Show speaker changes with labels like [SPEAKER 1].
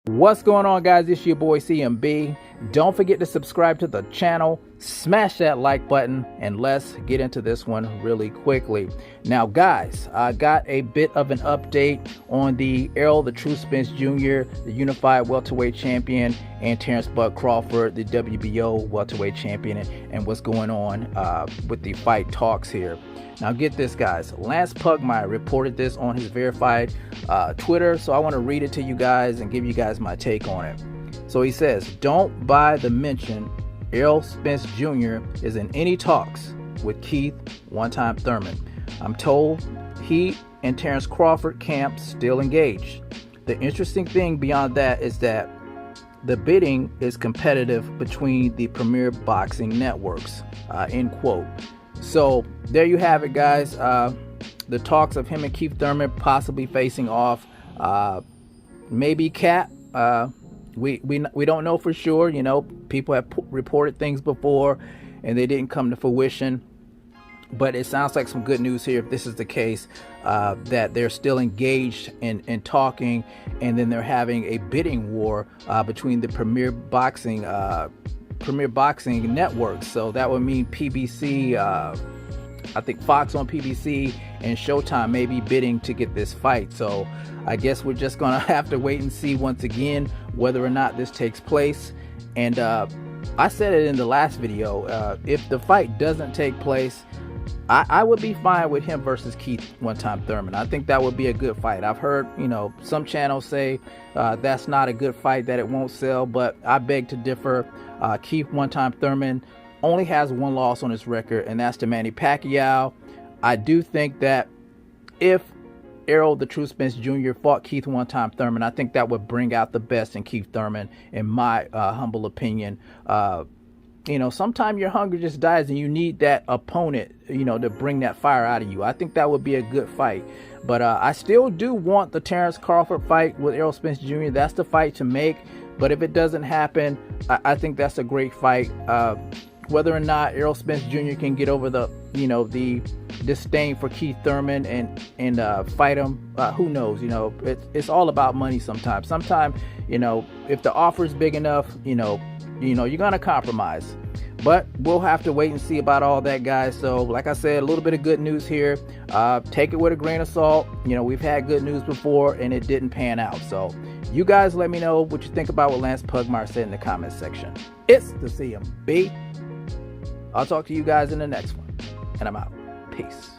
[SPEAKER 1] What's going on, guys? It's your boy CMB. Don't forget to subscribe to the channel, smash that like button, and let's get into this one really quickly. Now, guys, I got a bit of an update on the Errol Spence Jr, the unified welterweight champion, and Terence Crawford, the WBO welterweight champion, and what's going on with the fight talks here. Now, get this, guys. Lance Pugmire reported this on his verified Twitter, so I want to read it to you guys and give you guys my take on it. So he says, "Don't buy the mention Errol Spence Jr. is in any talks with Keith one-time Thurman. I'm told he and Terence Crawford camp still engaged. The interesting thing beyond that is that the bidding is competitive between the premier boxing networks." End quote. So there you have it, guys. The talks of him and Keith Thurman possibly facing off. Maybe Cap. We don't know for sure. You know, people have reported things before and they didn't come to fruition. But it sounds like some good news here if this is the case, that they're still engaged in talking, and then they're having a bidding war between the premier boxing networks. So that would mean PBC, I think Fox on PBC, and Showtime may be bidding to get this fight. So I guess we're just gonna have to wait and see once again whether or not this takes place. And I said it in the last video, if the fight doesn't take place, I would be fine with him versus Keith one-time Thurman. I think that would be a good fight. I've heard, you know, some channels say that's not a good fight, that it won't sell, but I beg to differ. Keith one-time Thurman only has one loss on his record, and that's to Manny Pacquiao. I do think that if Errol Spence Jr. fought Keith one-time Thurman, I think that would bring out the best in Keith Thurman, in my humble opinion. You know, sometimes your hunger just dies and you need that opponent, you know, to bring that fire out of you. I think that would be a good fight. But I still do want the Terence Crawford fight with Errol Spence Jr. That's the fight to make. But if it doesn't happen, I think that's a great fight. Whether or not Errol Spence Jr. can get over the, you know, the disdain for Keith Thurman and fight him, who knows? You know, it's all about money sometimes. Sometimes, you know, if the offer is big enough, you know, you're gonna compromise. But we'll have to wait and see about all that, guys. So like I said, a little bit of good news here. Take it with a grain of salt. You know, we've had good news before and it didn't pan out. So you guys let me know what you think about what Lance Pugmire said in the comments section. It's the CMB. I'll talk to you guys in the next one, and I'm out. Peace.